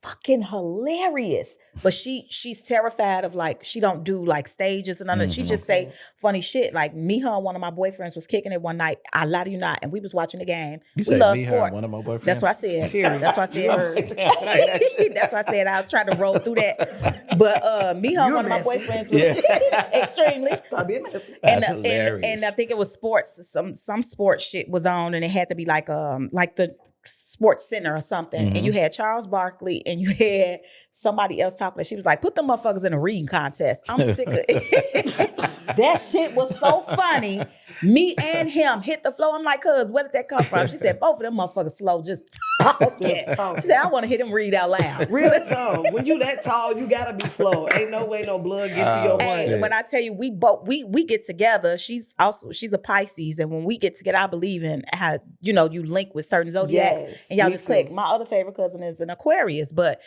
fucking hilarious. But she's terrified of, like, she don't do like stages and none. She Mhm. just say funny shit. Like, me, her, and one of my boyfriends was kicking it one night. I lie to you not, and we was watching the game. You We said love me, her, sports. one of my boyfriends. That's what I said. Tiera. That's what I You heard. said. That's why I said I was trying to roll through that. But me, her, You're one of my messy. boyfriends was Yeah. extremely. stop being messy. That's And hilarious. I think it was sports. Some sports shit was on, and it had to be like the Sports Center or something. Mhm. And you had Charles Barkley, and you had somebody else talking. She was like, "Put them motherfuckers in a reading contest." I'm sick of it. That shit was so funny. Me and him hit the floor. I'm like, "Cuz, where did that come from?" She said, "Both of them motherfuckers slow, just talking." Just talking. She said, "I want to hear them read out loud." Real tall. When you that tall, you gotta be slow. Ain't no way no blood get to your Hey, brain. when I tell you, we get together, she's a Pisces, and when we get together, I believe in how you link with certain zodiacs, Yes, and y'all me just click. too. My other favorite cousin is an Aquarius, but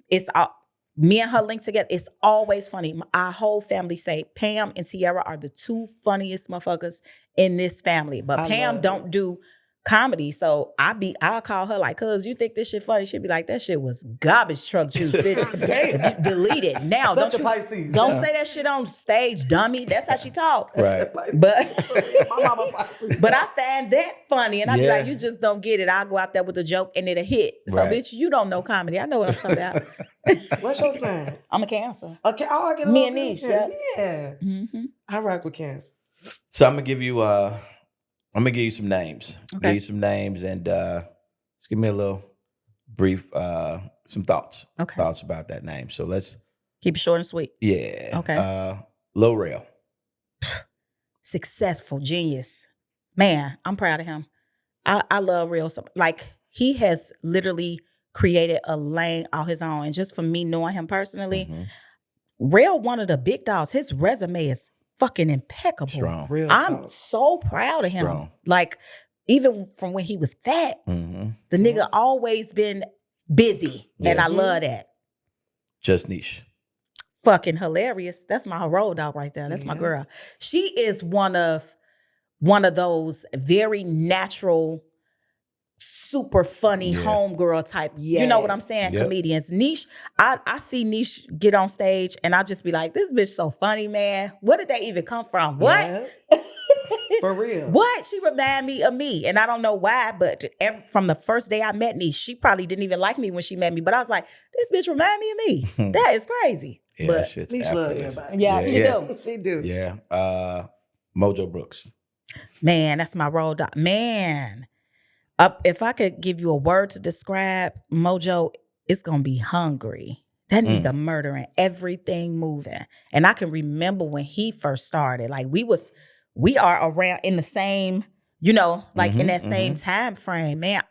it's me and her link together. It's always funny. Our whole family say Pam and Tiera are the two funniest motherfuckers in this family, but I Pam love don't it. do comedy. So I'll call her like, cuz you think this shit funny? She'd be like, that shit was garbage truck juice, bitch. If you delete it now, Such a don't Pisces. say that shit on stage, dummy. That's how she talk. Right. Pisces. But My mama Pisces. but I find that funny, and I be Yeah. like, you just don't get it. I'll go out there with a joke and it'll hit. So Right. bitch, you don't know comedy. I know what I'm talking about. What's your sign? I'm a Cancer. Okay. Oh, I get a Me little and bit Niche, of that. Yeah. Mm-hmm. I rock with Cancer. So I'm gonna give you some names. Okay. Give you some names and just give me a little brief some thoughts. Okay. Thoughts about that name. So let's Keep it short and sweet. yeah. Okay. Lil Rel. Successful, genius. Man, I'm proud of him. I love Real. Like, he has literally created a lane on his own. And just for me knowing him personally, Mhm. Real, one of the big dogs, his resume is fucking impeccable. Strong. Real I'm talk. so proud of him. Strong. Like, even from when he was fat, Mm-hmm. the nigga always been busy. And Yeah. I love that. Just Niche. Fucking hilarious. That's my road dog right there. That's my Yeah. girl. She is one of those very natural, super funny Yeah. homegirl type. You know what I'm Yes. saying? Yep. Comedians. Niche, I see Niche get on stage and I just be like, this bitch so funny, man. Where did they even come from? What? Yeah. For real. What? She remind me of me. And I don't know why, but from the first day I met Niche, she probably didn't even like me when she met me. But I was like, this bitch remind me of me. That is crazy. Yeah, but that shit's Niche love effortless. everybody. yeah, she yeah. do. They do. Yeah. Mojo Brooks. Man, that's my road dog. Man, if I could give you a word to describe Mojo, it's gonna be hungry. That nigga murdering everything moving. And I can remember when he first started. Like we are around in the same, like in that same time frame. Man,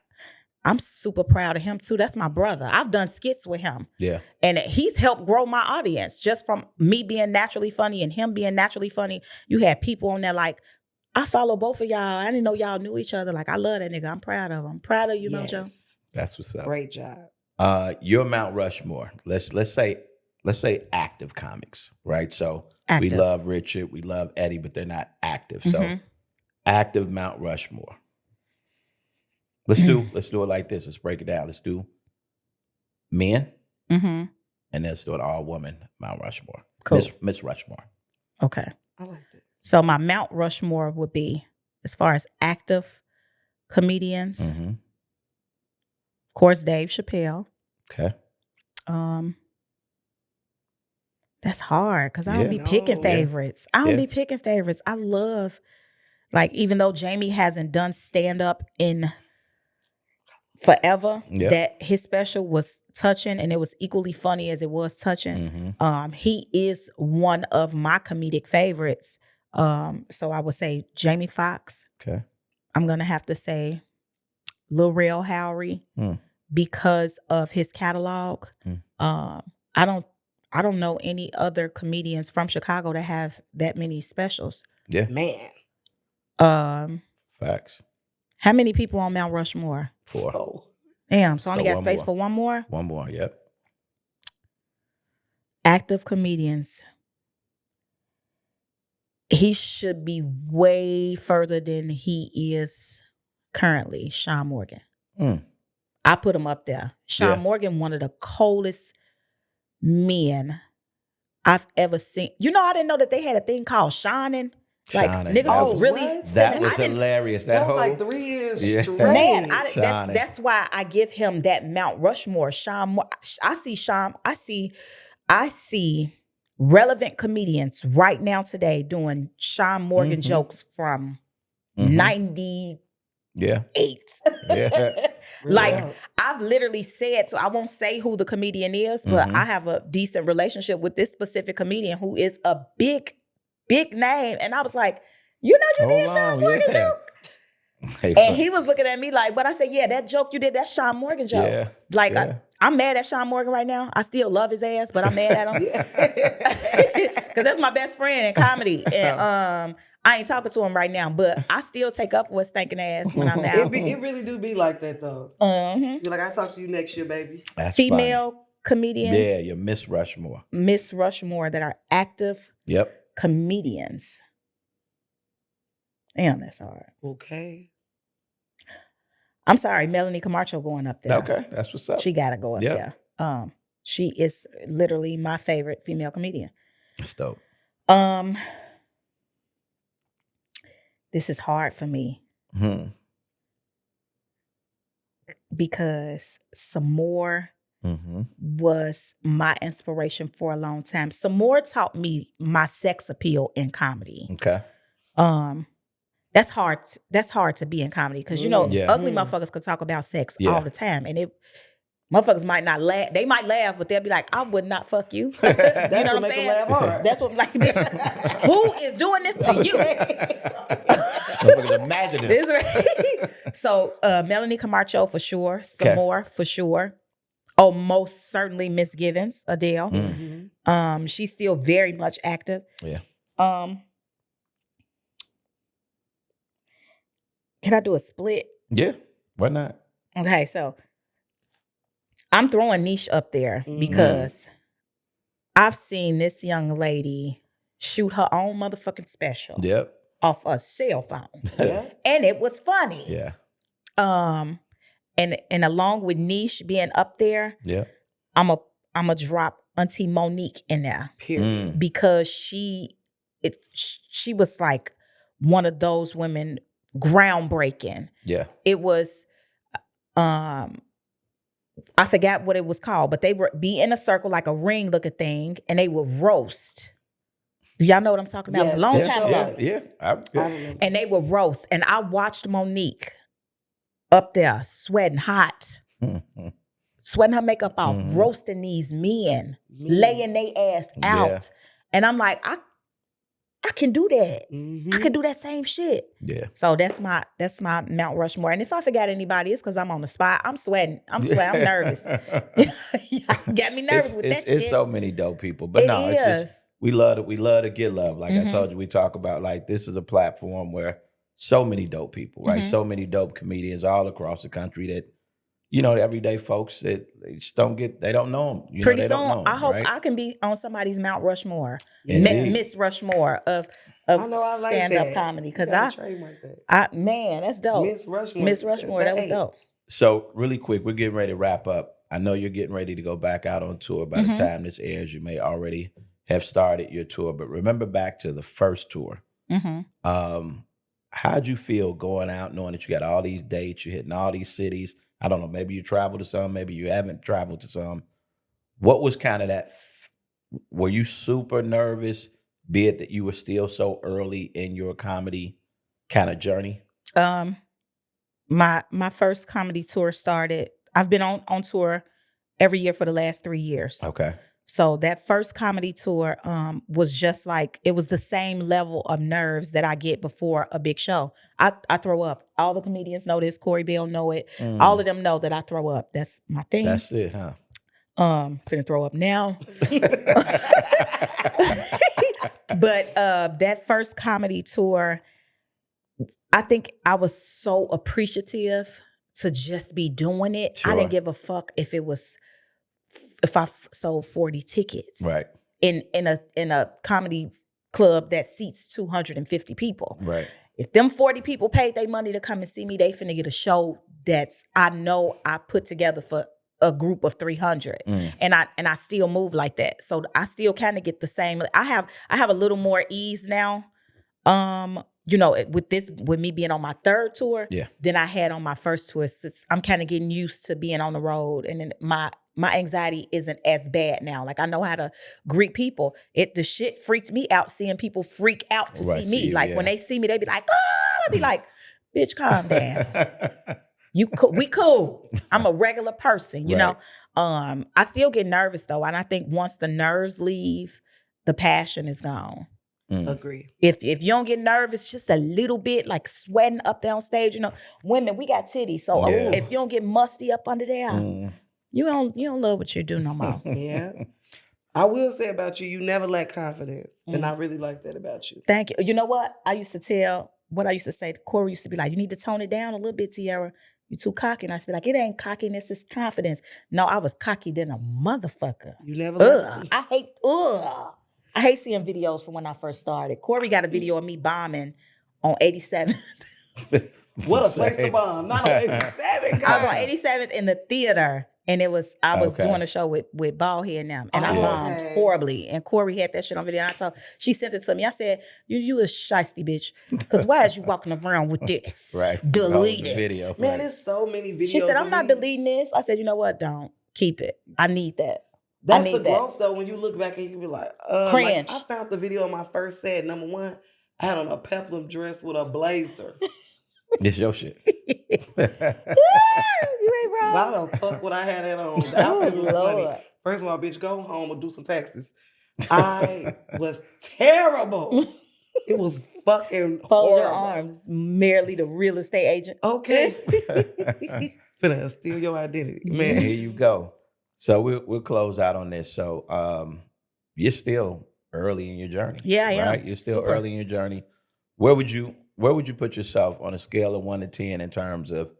I'm super proud of him too. That's my brother. I've done skits with him. Yeah. And he's helped grow my audience just from me being naturally funny and him being naturally funny. You had people on there like, I follow both of y'all. I didn't know y'all knew each other. Like, I love that nigga. I'm proud of him. Proud of you, Mojo. That's what's up. Great job. You're Mount Rushmore. Let's say active comics, right? So Active. we love Richard, we love Eddie, but they're not active. So active Mount Rushmore. Let's do it like this. Let's break it down. Let's do men, Mm-hmm. and let's do an all woman Mount Rushmore. Cool. Miss Rushmore. Okay. I like that. So my Mount Rushmore would be, as far as active comedians, Mm-hmm. of course, Dave Chappelle. Okay. That's hard because I don't be No. picking Yeah. favorites. I don't Yeah. be picking favorites. I love, like, even though Jamie hasn't done stand up in forever, Yeah. that his special was touching and it was equally funny as it was touching. Mm-hmm. He is one of my comedic favorites. So I would say Jamie Foxx. Okay. I'm gonna have to say Lil Rel Howery because of his catalog. I don't know any other comedians from Chicago that have that many specials. Yeah. Man. Facts. How many people on Mount Rushmore? 4. Oh. Damn, so I only So got one space more. for one more. One more. Yep. Active comedians. He should be way further than he is currently. Sean Morgan. I put him up there. Sean Yeah. Morgan, one of the coldest men I've ever seen. I didn't know that they had a thing called shining. Like, Shining, niggas that was was- really what? spinning. That was I didn't- hilarious. That was whole, like 3 years Yeah. straight. Man, Shining. that's why I give him that Mount Rushmore. I see relevant comedians right now today doing Sean Morgan jokes from 98. Yeah. Yeah. Like, Yeah. I've literally said, so I won't say who the comedian is, but I have a decent relationship with this specific comedian who is a big, big name. And I was like, you did Sean Morgan joke? Hey, And he was looking at me like, but I said, yeah, that joke you did, that's Sean Morgan joke. Yeah. Like, Yeah. I'm mad at Sean Morgan right now. I still love his ass, but I'm mad at him. Because that's my best friend in comedy. And I ain't talking to him right now, but I still take up for his stinking ass when I'm out. It really do be like that though. Mhm. You're like, I'll talk to you next year, baby. That's Female funny. comedians, Yeah, you're Miss Rushmore. Miss Rushmore, that are active Yep. comedians. Damn, that's hard. Okay. I'm sorry, Melanie Camacho going up there. Okay, that's what's up. She gotta go up Yeah. there. She is literally my favorite female comedian. That's dope. This is hard for me because some more was my inspiration for a long time. Some more taught me my sex appeal in comedy. Okay. That's hard. That's hard to be in comedy because Yeah. ugly motherfuckers could talk about sex Yeah. all the time, and motherfuckers might not laugh. They might laugh, but they'll be like, "I would not fuck you." That's you know what what I'm make saying? them laugh hard. That's what like, bitch, who is doing this to you? Imagine it. This right. So Melanie Camacho for sure, some more for sure. Oh, most certainly Miss Givens, Adele. She's still very much active. Yeah. Can I do a split? Yeah. Why not? Okay, so I'm throwing Niche up there because I've seen this young lady shoot her own motherfucking special off a cell phone. And it was funny. Yeah. And along with Niche being up there, I'm a drop Auntie Monique in there. Period. Because she was like one of those women, groundbreaking. Yeah. It was I forgot what it was called, but they would be in a circle like a ring looking thing, and they would roast. Do y'all know what I'm talking about? It was a long time ago. Yeah. I remember. And they would roast. And I watched Monique up there sweating hot, sweating her makeup off, roasting these men, laying their ass out. And I'm like, I can do that. I can do that same shit. Yeah. So that's my Mount Rushmore. And if I forgot anybody, it's because I'm on the spot. I'm sweating. I'm nervous. Got me nervous with that shit. It's so many dope people. But it's just we love to get love. Like I told you, we talk about like this is a platform where so many dope people, right? So many dope comedians all across the country that, everyday folks that they just don't know them. Pretty they soon, don't know them, I hope right? I can be on somebody's Mount Rushmore, Indeed. Miss Rushmore of I like stand-up that. comedy. Because trademark that. Man, that's dope. Miss Rushmore. Miss Rushmore, that was dope. So really quick, we're getting ready to wrap up. I know you're getting ready to go back out on tour. By the time this airs, you may already have started your tour. But remember back to the first tour. How'd you feel going out knowing that you got all these dates, you're hitting all these cities? I don't know, maybe you traveled to some, maybe you haven't traveled to some. What was kind of that? Were you super nervous, be it that you were still so early in your comedy kind of journey? My first comedy tour started, I've been on tour every year for the last 3 years. Okay. So that first comedy tour was just like, it was the same level of nerves that I get before a big show. I throw up. All the comedians know this. Corey Bell know it. All of them know that I throw up. That's my thing. That's it, huh? Finna throw up now. But that first comedy tour, I think I was so appreciative to just be doing it. Sure. I didn't give a fuck if I sold 40 tickets, Right. in a comedy club that seats 250 people. Right. If them 40 people paid their money to come and see me, they finna get a show that's I know I put together for a group of 300. And I still move like that. So I still kind of get the same. I have a little more ease now. With me being on my third tour than I had on my first tour. I'm kind of getting used to being on the road, and then my anxiety isn't as bad now. Like I know how to greet people. The shit freaked me out seeing people freak out to see me. When they see me, they be like, "Ah!" I be like, "Bitch, calm down. We cool. I'm a regular person, you know." I still get nervous though, and I think once the nerves leave, the passion is gone. Agree. If you don't get nervous just a little bit, like sweating up there on stage, women, we got titties. So if you don't get musty up under there, you don't love what you do no more. Yeah. I will say about you, you never lack confidence. And I really like that about you. Thank you. You know what? I used to say, Corey used to be like, you need to tone it down a little bit, Tiera. You too cocky. And I used to be like, it ain't cockiness, it's confidence. No, I was cocky than a motherfucker. You never I hate seeing videos from when I first started. Corey got a video of me bombing on 87th. What a place to bomb. Not on 87. I was on God. 87th in the theater, and I was Okay. doing a show with Baldhead and them, and I Oh, bombed okay. horribly. And Corey had that shit on video. And she sent it to me. I said, "You a shiesty bitch, because why is you walking around with this? Right. Delete The it." video. Man, right. there's so many videos. She said, "I'm of not me. deleting this." I said, "You know what? Don't keep it. I need that." That's I the need that. growth, though, when you look back and you be like, Cringe. Like, I found the video of my first set. Number one, I had on a peplum dress with a blazer. This your shit. You ain't wrong. Why the fuck would I have that on? The outfit was funny. Lord. First of all, bitch, go home and do some taxes. I was terrible. It was fucking Fold your horrible. arms, merely the real estate agent. Okay. Finna steal your identity, Man, man. here you go. So we'll close out on this. So you're still early in your journey. Yeah, I am. Right? You're still Super. early in your journey. Where would you put yourself on a scale of 1 to 10 in terms of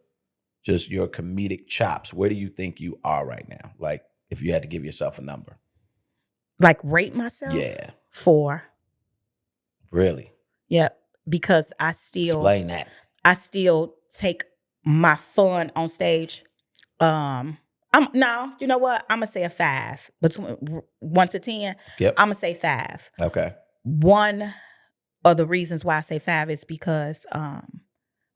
just your comedic chops? Where do you think you are right now? Like, if you had to give yourself a number. Like, rate myself? Yeah. 4. Really? Yeah, because I still take my fun on stage. You know what? I'm gonna say a 5. Between 1 to 10, Yep. I'm gonna say 5. Okay. One of the reasons why I say 5 is because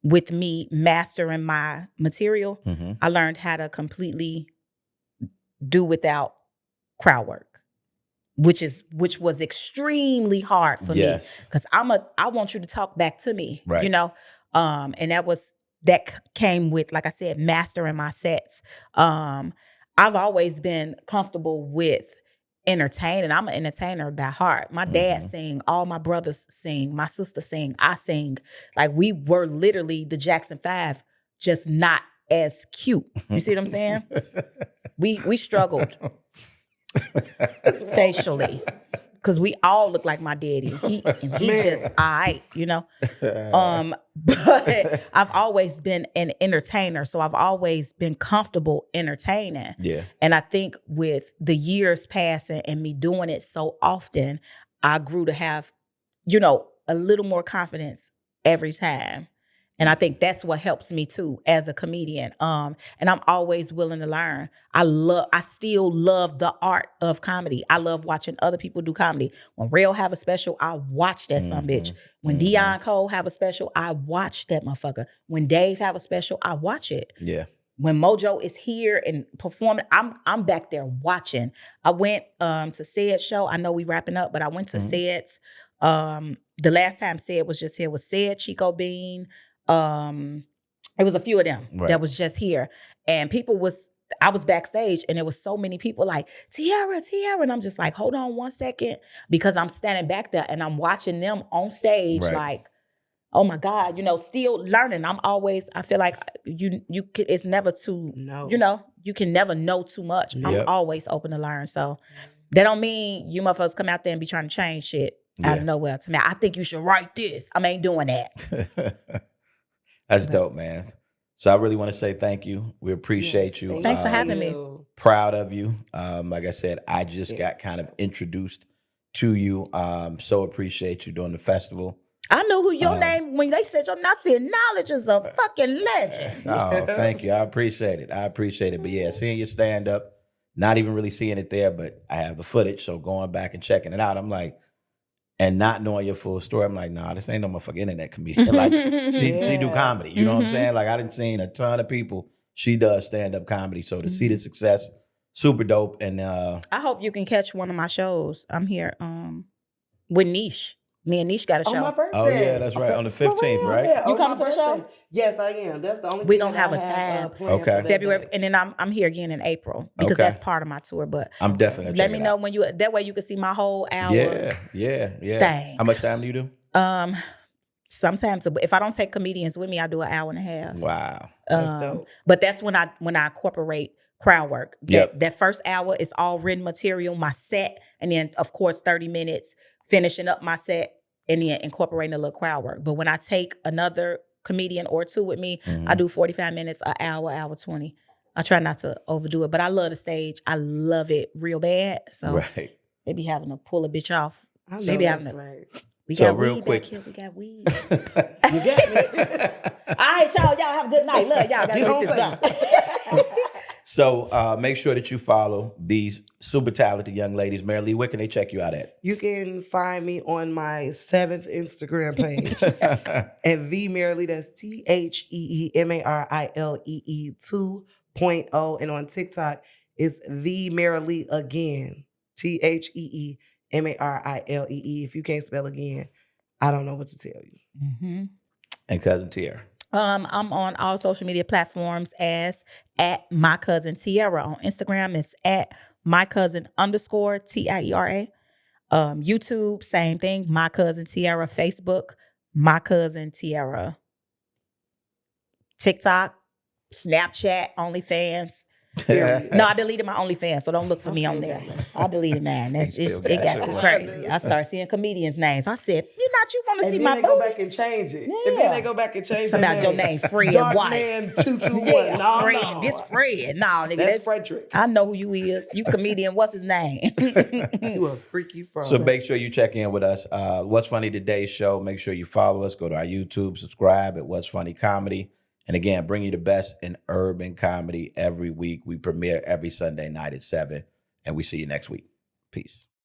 with me mastering my material, Mm-hmm. I learned how to completely do without crowd work, which was extremely hard for me, Yes. because I want you to talk back to me, Right. you know, and that came with, like I said, mastering my sets. I've always been comfortable with entertaining. I'm an entertainer by heart. My dad sing, all my brothers sing, my sister sing, I sing. Like, we were literally the Jackson 5, just not as cute. You see what I'm saying? We struggled facially, because we all look like my daddy. He just all right, you know. But I've always been an entertainer, so I've always been comfortable entertaining. Yeah. And I think with the years passing and me doing it so often, I grew to have, you know, a little more confidence every time. And I think that's what helps me too as a comedian. And I'm always willing to learn. I still love the art of comedy. I love watching other people do comedy. When Rail have a special, I watch that son bitch. When Deion Cole have a special, I watch that motherfucker. When Dave have a special, I watch it. Yeah. When Mojo is here and performing, I'm back there watching. I went to Said's show. I know we wrapping up, but I went to Said's. The last time Said was just here was Said, Chico Bean. It was a few of them that was just here, and I was backstage, and there was so many people like, Tiera, and I'm just like, hold on 1 second, because I'm standing back there and I'm watching them on stage, like, oh my God, you know, still learning. I feel like it's never too, you know, you can never know too much. I'm always open to learn. So that don't mean you motherfuckers come out there and be trying to change shit out of nowhere to me. I think you should write this. I ain't doing that. That's dope, man. So I really want to say thank you. We appreciate you. Thanks for having me. Proud of you. Like I said, I just got kind of introduced to you. So appreciate you doing the festival. I know who your name, when they said your name, I said, knowledge is a fucking legend. Oh, thank you. I appreciate it. But yeah, seeing your stand up, not even really seeing it there, but I have the footage. So going back and checking it out, I'm like, and not knowing your full story, I'm like, nah, this ain't no motherfucking internet comedian. Like, she do comedy. You know what I'm saying? Like, I done seen a ton of people. She does stand-up comedy. So to see the success, super dope. And I hope you can catch one of my shows. I'm here with Niche. Me and Niche got a show. On my birthday. oh yeah, that's right. On the 15th, right? Yeah, You on coming my to the show? birthday. Yes, I am. That's the only We thing gonna that have I a time. planned Okay. for that February, day. and then I'm here again in April, because Okay. that's part of my tour. But I'm definitely let me know when that way you can see my whole hour. Yeah. Thing. How much time do you do? Sometimes if I don't take comedians with me, I do an hour and a half. Wow. That's dope. But that's when I incorporate crowd work. That first hour is all written material, my set, and then of course 30 minutes finishing up my set, and then incorporating a little crowd work. But when I take another comedian or two with me, I do 45 minutes, an hour, hour 20. I try not to overdo it, but I love the stage. I love it real bad. So they be having to pull a bitch off. I know They be that's having to. right. We So got real weed quick. back here. We got weed. You got me. right, y'all. Y'all have a good night. Love y'all. Gotta You get don't this say. done. So make sure that you follow these super talented young ladies. Mary Lee, where can they check you out at? You can find me on my 7th Instagram page at V Marilee. That's TheeMarile 2.0. And on TikTok, it's The Marilee again. TheeMarile. If you can't spell again, I don't know what to tell you. Mm-hmm. And Cousin Tiera. I'm on all social media platforms as at my cousin Tiera. On Instagram, it's at my cousin _Tiera. YouTube, same thing. My cousin Tiera. Facebook, my cousin Tiera. TikTok, Snapchat, OnlyFans. Period. No, I deleted my OnlyFans, so don't look for I me on still there. got it. I deleted mine. Still It got got it. too crazy. I started seeing comedians' names. I said, you want to And see then my they go booty? back and change it. Yeah. And then they go back and change Talk their about your name, Fred Dark White. Man 221. Yeah, No, Fred. no. This Fred. No, nigga. That's Frederick. I know who you is. You comedian. What's his name? You a freaky fraud. So make sure you check in with us. What's Funny Today's show. Make sure you follow us. Go to our YouTube, subscribe at What's Funny Comedy. And again, bring you the best in urban comedy every week. We premiere every Sunday night at 7. And we see you next week. Peace.